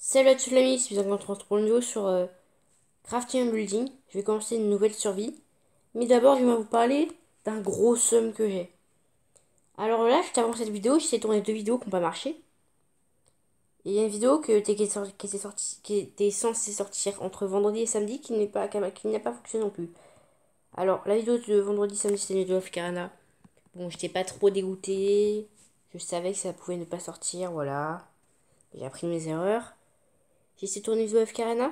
Salut à tous les amis, je suis en train de pour une vidéo sur Crafting and Building. Je vais commencer une nouvelle survie. Mais d'abord, je vais vous parler d'un gros somme que j'ai. Alors là, juste avant cette vidéo, j'essaie de tourner deux vidéos qui n'ont pas marché. Et il y a une vidéo qui était censée sortir entre vendredi et samedi qui n'a pas fonctionné non plus. Alors, la vidéo de vendredi samedi, c'était une vidéo of Karana. Bon, j'étais pas trop dégoûtée. Je savais que ça pouvait ne pas sortir, voilà. J'ai appris de mes erreurs. J'ai essayé de tourner une vidéo of Karana.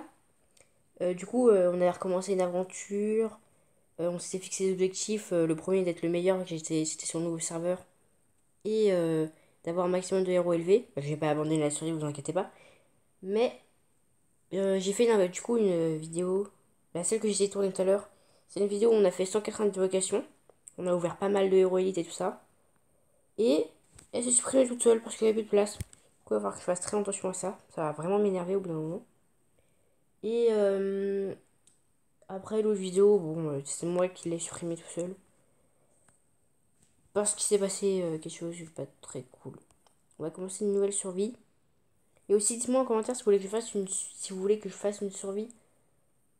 Du coup, on a recommencé une aventure. On s'était fixé des objectifs. Le premier d'être le meilleur, c'était sur le nouveau serveur. Et d'avoir un maximum de héros élevés. Je vais pas abandonner la série, vous inquiétez pas. Mais j'ai fait du coup une vidéo. Celle que j'ai essayé de tourner tout à l'heure. C'est une vidéo où on a fait 190 vocations. On a ouvert pas mal de héros élites et tout ça. Et elle s'est supprimée toute seule parce qu'il n'y avait plus de place. Du coup, il va falloir que je fasse très attention à ça. Ça va vraiment m'énerver au bout d'un moment. Et après l'autre vidéo, bon, c'est moi qui l'ai supprimé tout seul. Parce qu'il s'est passé quelque chose de pas très cool. On va commencer une nouvelle survie. Et aussi, dites-moi en commentaire si vous voulez que je fasse une survie.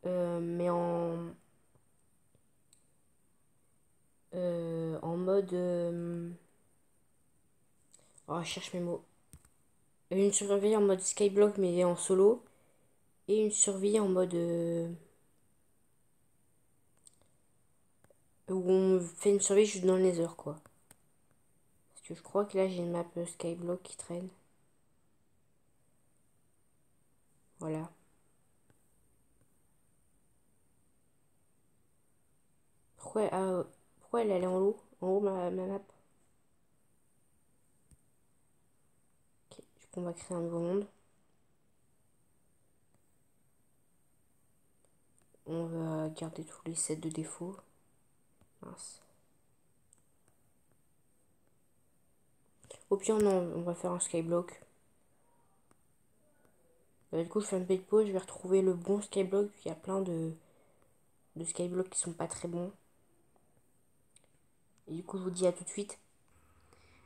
Mais en mode. Oh, je cherche mes mots. Une survie en mode skyblock, mais en solo. Et une survie en mode. Où on fait une survie juste dans le nether, quoi. Parce que je crois que là, j'ai une map skyblock qui traîne. Voilà. Pourquoi elle est en haut? En haut, ma map. Ok, du coup, on va créer un nouveau monde. On va garder tous les sets de défaut. Mince. Au pire, non, on va faire un skyblock. Du coup, je fais un peu de pause. Je vais retrouver le bon skyblock. Il y a plein de skyblocks qui sont pas très bons. Et du coup, je vous dis à tout de suite.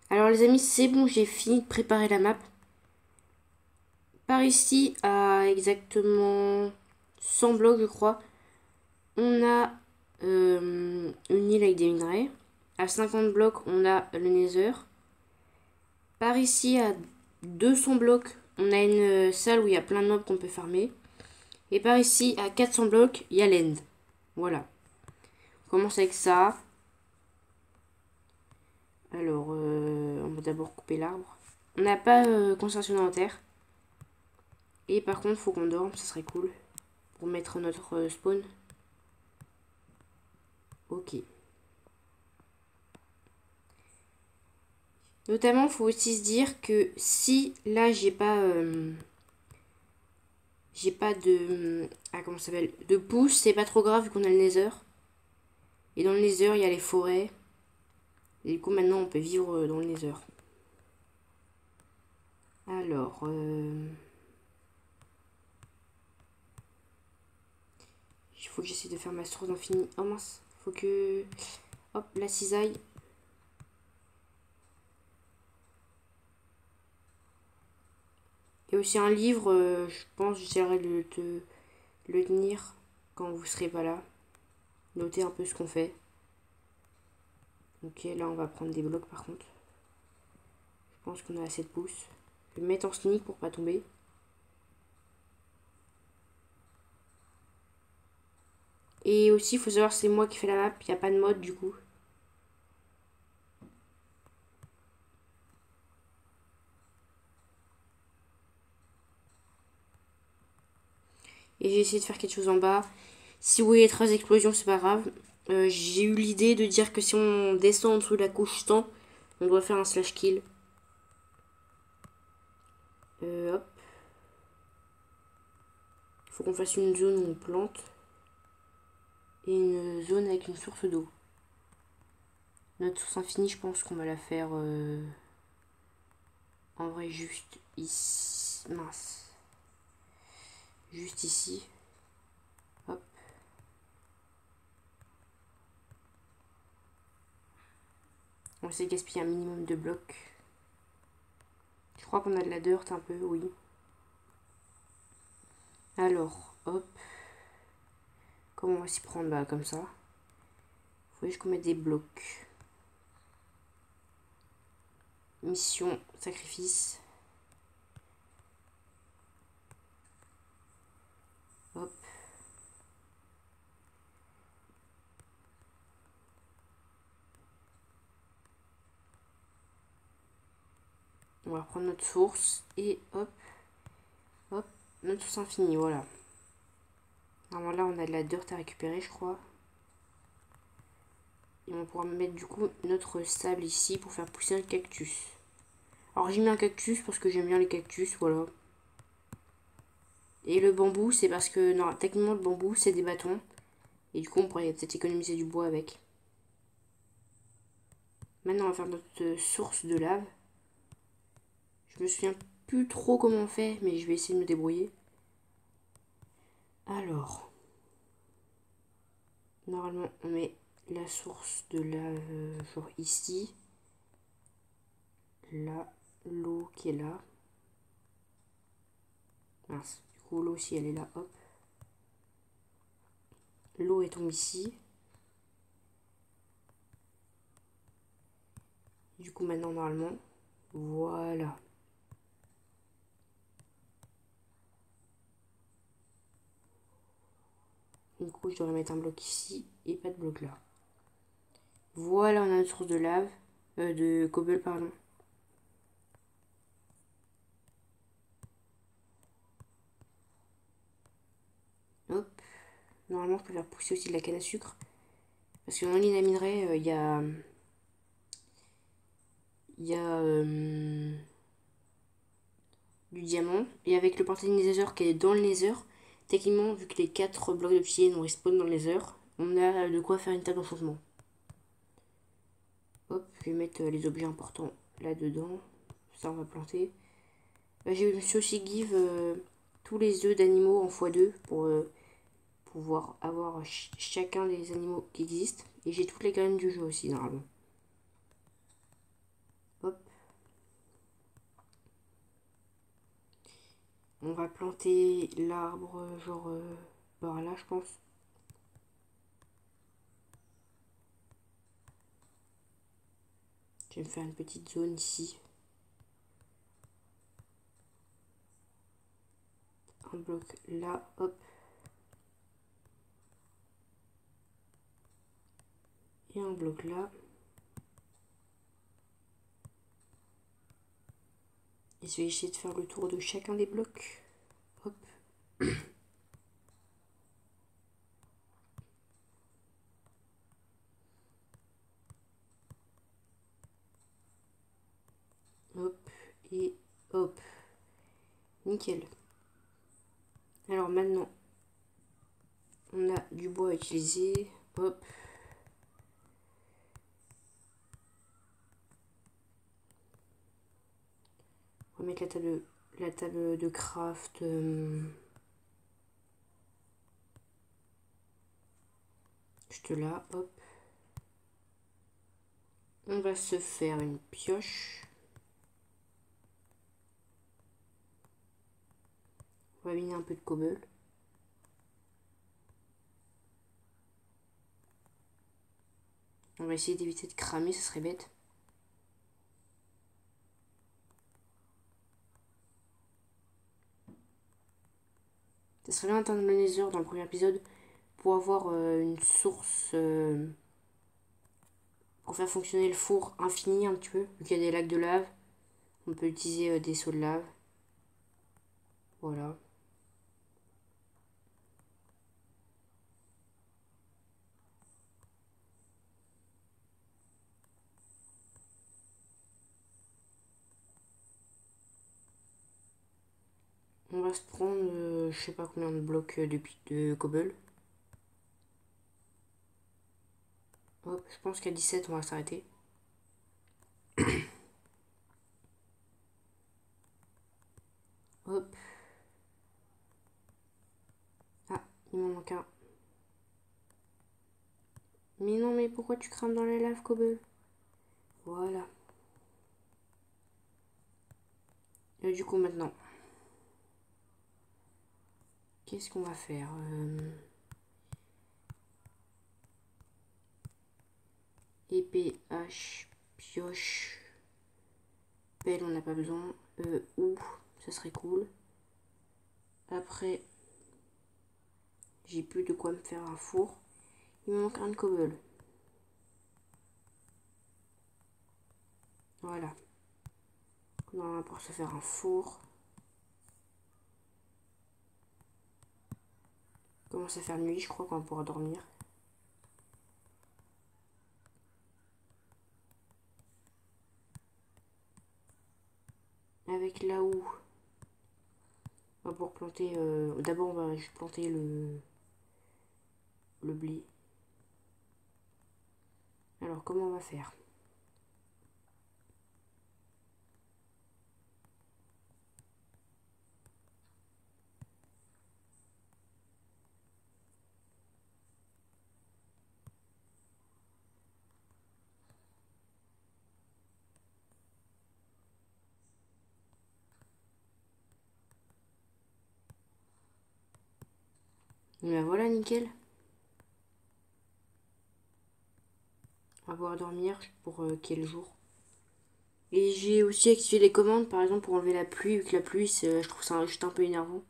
Alors, les amis, c'est bon. J'ai fini de préparer la map. Par ici, à exactement 100 blocs, je crois, on a une île avec des minerais. À 50 blocs, on a le nether. Par ici, à 200 blocs, on a une salle où il y a plein de mobs qu'on peut farmer. Et par ici, à 400 blocs, il y a l'end. Voilà. On commence avec ça. Alors, on va d'abord couper l'arbre. On n'a pas concentration dans la terre. Et par contre, il faut qu'on dorme, ça serait cool. Pour mettre notre spawn. Ok. Notamment, il faut aussi se dire que si là, j'ai pas de... Ah, comment ça s'appelle? De pouce, c'est pas trop grave vu qu'on a le nether. Et dans le nether, il y a les forêts. Et du coup, maintenant, on peut vivre dans le nether. Alors, il faut que j'essaie de faire ma source d'infini. Oh mince, faut que... Hop, la cisaille. Il y a aussi un livre, je pense que j'essaierai de le tenir quand vous serez pas là. Noter un peu ce qu'on fait. Ok, là on va prendre des blocs par contre. Je pense qu'on a assez de pouces. Je vais me mettre en sneak pour pas tomber. Et aussi, il faut savoir c'est moi qui fais la map, il n'y a pas de mode du coup. Et j'ai essayé de faire quelque chose en bas. Si vous voyez 13 explosions, c'est pas grave. J'ai eu l'idée de dire que si on descend en dessous de la couche temps, on doit faire un slash kill. Hop. Il faut qu'on fasse une zone où on plante. Et une zone avec une source d'eau. Notre source infinie, je pense qu'on va la faire en vrai juste ici. Mince. Juste ici. Hop. On essaie de gaspiller un minimum de blocs. Je crois qu'on a de la dirt un peu, oui. Alors, hop. Comment on va s'y prendre? Bah, comme ça. Faut juste qu'on mette des blocs. Mission, sacrifice. Hop. On va prendre notre source et hop. Hop. Notre source infinie, voilà. Normalement là on a de la dirt à récupérer je crois. Et on pourra mettre du coup notre sable ici pour faire pousser un cactus. Alors j'ai mis un cactus parce que j'aime bien les cactus, voilà. Et le bambou c'est parce que non, techniquement le bambou c'est des bâtons. Et du coup on pourrait peut-être économiser du bois avec. Maintenant on va faire notre source de lave. Je me souviens plus trop comment on fait, mais je vais essayer de me débrouiller. Alors, normalement on met la source de lave genre ici. Là, l'eau qui est là. Mince, du coup l'eau aussi elle est là, hop. L'eau est tombée ici. Du coup maintenant normalement, voilà. Du coup je devrais mettre un bloc ici et pas de bloc là. Voilà, on a notre source de lave, de cobble pardon. Hop. Normalement je peux faire pousser aussi de la canne à sucre. Parce que dans l'île à minerai, il y a... du diamant. Et avec le portail Nether qui est dans le Nether, techniquement, vu que les 4 blocs d'obsidienne on respawn dans le Nether, on a de quoi faire une table d'enchantement. Hop, je vais mettre les objets importants là-dedans. Ça, on va planter. Je me suis aussi give tous les œufs d'animaux en x2 pour pouvoir avoir chacun des animaux qui existent. Et j'ai toutes les graines du jeu aussi, normalement. Hop. On va planter l'arbre, genre par là, je pense. Je vais me faire une petite zone ici. Un bloc là, hop. Et un bloc là. Et je vais essayer de faire le tour de chacun des blocs. Hop. Hop. Et hop. Nickel. Alors maintenant, on a du bois à utiliser. Hop. On va mettre la table de craft. Juste là, hop. On va se faire une pioche. On va miner un peu de cobble. On va essayer d'éviter de cramer, ça serait bête. Ça serait bien d'atteindre le Nether dans le premier épisode pour avoir une source pour faire fonctionner le four infini un petit peu, vu qu'il y a des lacs de lave. On peut utiliser des seaux de lave. Voilà. On va se prendre, je sais pas combien de blocs de cobble. Hop, je pense qu'à 17 on va s'arrêter. Hop. Ah, il m'en manque un. Mais non, mais pourquoi tu crames dans la lave, cobble? Voilà. Et du coup, maintenant, Qu'est-ce qu'on va faire Épée, hache, pioche, pelle, on n'a pas besoin. Ou, ça serait cool. Après, j'ai plus de quoi me faire un four. Il me manque un de cobble. Voilà. On va pouvoir se faire un four. Commence à faire nuit, je crois qu'on va pouvoir dormir. Avec là où on va pouvoir planter. D'abord, on va planter le blé. Alors, comment on va faire? Et ben voilà, nickel. On va pouvoir dormir pour quel jour? Et j'ai aussi activé les commandes, par exemple, pour enlever la pluie, vu que la pluie, je trouve ça juste un peu énervant.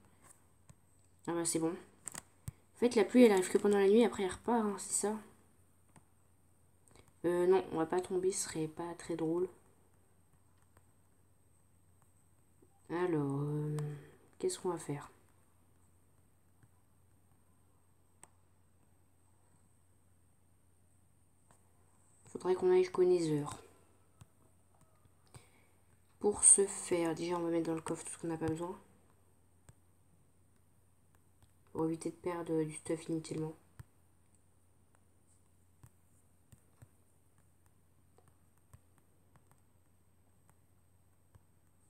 Ah bah c'est bon. En fait, la pluie, elle arrive que pendant la nuit, après elle repart, hein, c'est ça? Non, on va pas tomber, ce serait pas très drôle. Alors, qu'est-ce qu'on va faire? Faudrait qu'on aille jusqu'au Nether. Pour ce faire, déjà on va mettre dans le coffre tout ce qu'on n'a pas besoin. Pour éviter de perdre du stuff inutilement.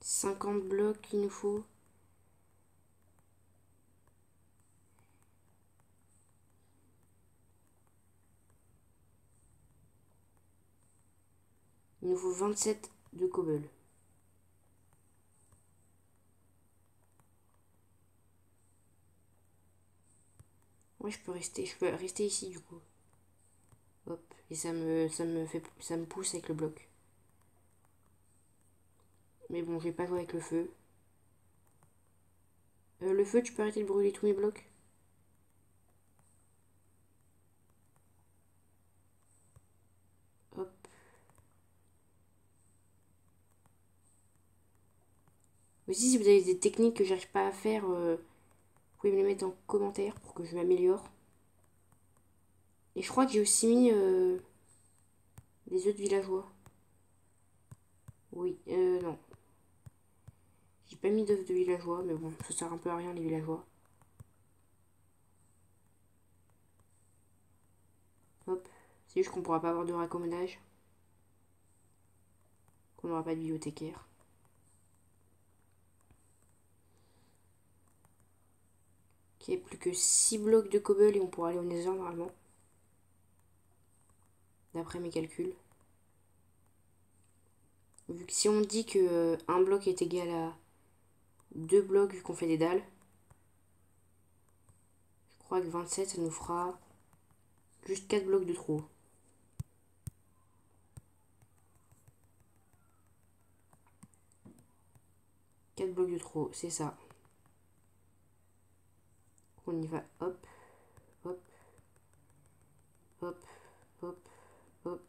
« 50 blocs qu'il nous faut. Il nous faut 27 de cobble. Ouais, je peux rester ici du coup. Hop, et ça me pousse avec le bloc. Mais bon, je vais pas jouer avec le feu. Le feu, tu peux arrêter de brûler tous mes blocs? Hop. Aussi, si vous avez des techniques que j'arrive pas à faire, vous pouvez me les mettre en commentaire pour que je m'améliore. Et je crois que j'ai aussi mis des œufs de villageois. Oui, non. J'ai pas mis d'œufs de villageois, mais bon, ça sert un peu à rien les villageois. Hop. C'est juste qu'on pourra pas avoir de raccommodage. Qu'on n'aura pas de bibliothécaire. Ok, plus que 6 blocs de cobble et on pourra aller au Nether normalement. D'après mes calculs. Vu que si on dit que un bloc est égal à 2 blocs vu qu'on fait des dalles, je crois que 27 ça nous fera juste 4 blocs de trop. Quatre blocs de trop, c'est ça. On y va, hop, hop, hop, hop, hop,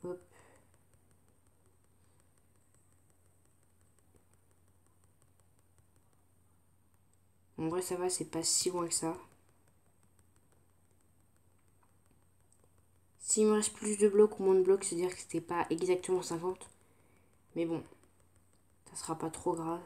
hop. En vrai ça va, c'est pas si loin que ça. S'il me reste plus de blocs ou moins de blocs, c'est-à-dire que c'était pas exactement 50. Mais bon, ça sera pas trop grave.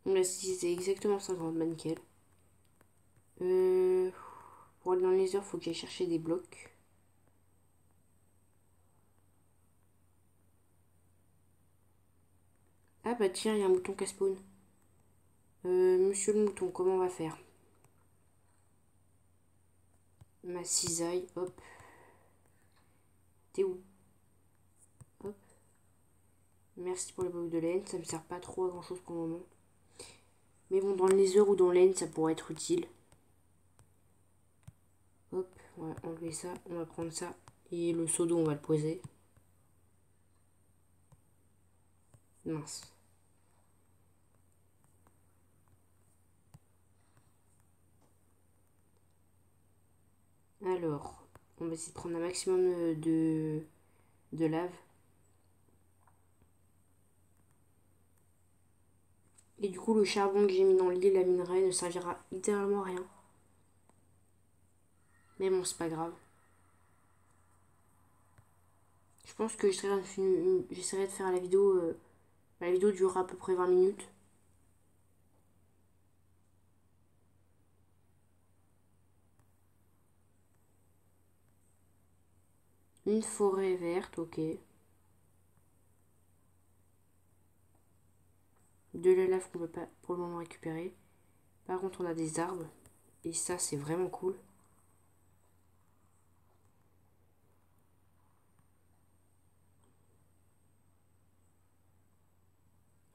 Là, si c'est exactement 50, bah nickel. Pour aller dans les heures, faut que j'aille chercher des blocs. Ah bah tiens, il y a un mouton qui a spawn. Monsieur le mouton, comment on va faire? Ma cisaille, hop. T'es où? Hop. Merci pour les blocs de laine, ça me sert pas trop à grand chose pour le moment. Mais bon, dans le nether ou dans laine, ça pourrait être utile. Hop, on va enlever ça, on va prendre ça. Et le seau d'eau, on va le poser. Mince. Alors, on va essayer de prendre un maximum de lave. Et du coup, le charbon que j'ai mis dans le lit, la minerai, ne servira littéralement à rien. Mais bon, c'est pas grave. Je pense que j'essaierai de faire la vidéo. La vidéo durera à peu près 20 minutes. Une forêt verte, ok. De la lave qu'on peut pas pour le moment récupérer. Par contre, on a des arbres. Et ça, c'est vraiment cool.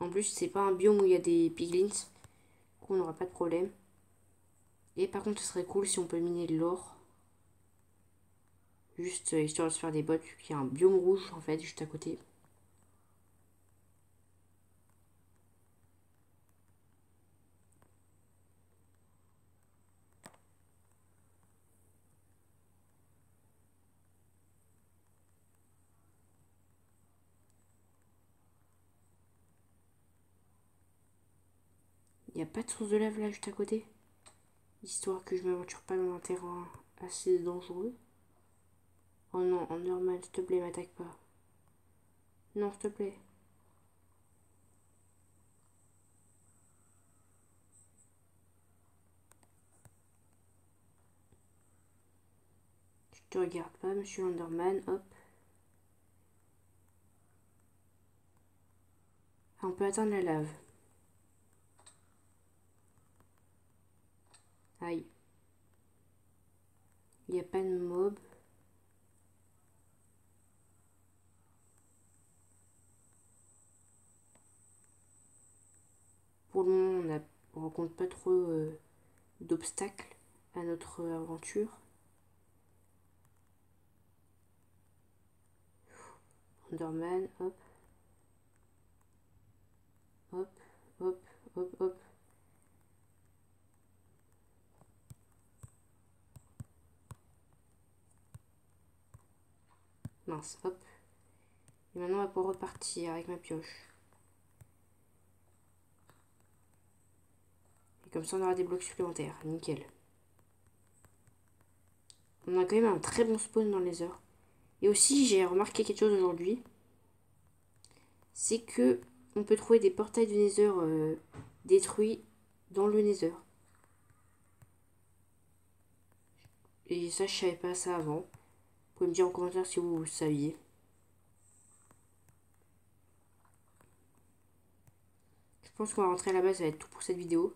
En plus, c'est pas un biome où il y a des piglins. Du coup, on n'aura pas de problème. Et par contre, ce serait cool si on peut miner de l'or. Juste histoire de se faire des bottes, vu qu'il y a un biome rouge en fait, juste à côté. Il n'y a pas de source de lave là, juste à côté. Histoire que je m'aventure pas dans un terrain assez dangereux. Oh non, en normal, s'il te plaît, m'attaque pas. Non, s'il te plaît. Je te regarde pas, monsieur Enderman, hop. Ah, on peut atteindre la lave. Aïe. Il n'y a pas de mob. Pour le moment, on rencontre pas trop d'obstacles à notre aventure. Enderman, hop. Hop, hop, hop, hop. Mince, hop. Et maintenant, on va pouvoir repartir avec ma pioche. Et comme ça, on aura des blocs supplémentaires. Nickel. On a quand même un très bon spawn dans les heures. Et aussi, j'ai remarqué quelque chose aujourd'hui. C'est que on peut trouver des portails du Nether détruits dans le Nether. Et ça, je savais pas ça avant. Vous pouvez me dire en commentaire si vous saviez. Je pense qu'on va rentrer à la base, ça va être tout pour cette vidéo.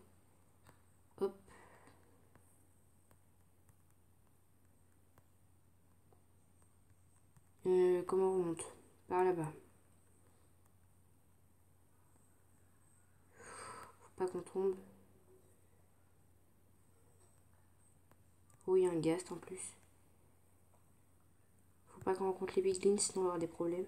Hop. Comment on remonte? Par là-bas. Faut pas qu'on tombe. Oh, il y a un ghast en plus. Faut pas qu'on rencontre les piglins, sinon on va avoir des problèmes.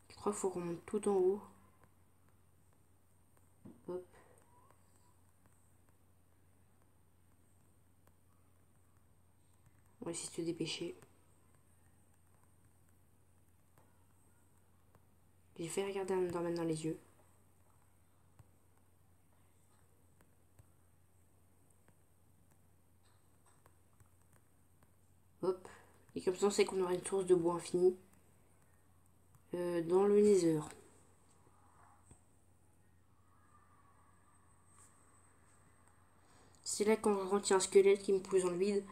Je crois qu'il faut qu'on remonte tout en haut. Hop. On va essayer de se dépêcher. J'ai fait regarder un Enderman dans les yeux. Hop. Et comme ça, on sait qu'on aura une source de bois infini dans le Nether. C'est là quand je rentre, il y a un squelette qui me pousse dans le vide.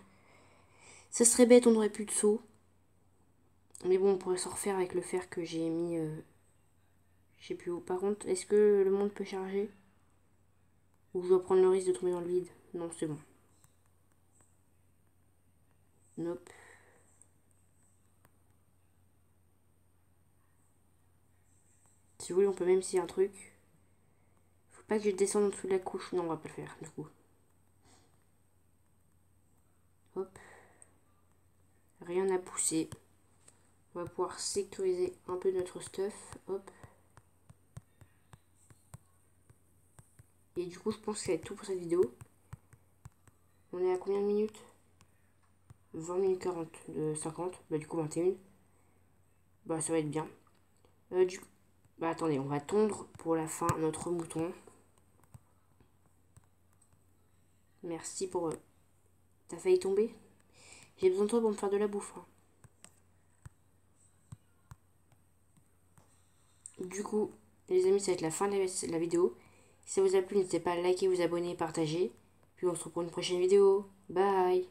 Ça serait bête, on n'aurait plus de seau. Mais bon, on pourrait s'en refaire avec le fer que j'ai mis... je sais plus où. Par contre, est-ce que le monde peut charger? Ou je dois prendre le risque de tomber dans le vide? Non, c'est bon. Nope. Si vous voulez, on peut même essayer un truc. Faut pas que je descende en dessous de la couche. Non, on va pas le faire, du coup. Hop. Rien à pousser. On va pouvoir sécuriser un peu notre stuff. Hop. Et du coup, je pense que ça va être tout pour cette vidéo. On est à combien de minutes? 20 minutes 40 de 50. Bah du coup 21. Bah ça va être bien. Bah attendez, on va tondre pour la fin notre mouton. Merci pour... T'as failli tomber? J'ai besoin de toi pour me faire de la bouffe. Hein. Du coup, les amis, ça va être la fin de la vidéo. Si ça vous a plu, n'hésitez pas à liker, vous abonner, partager. Puis on se retrouve pour une prochaine vidéo. Bye!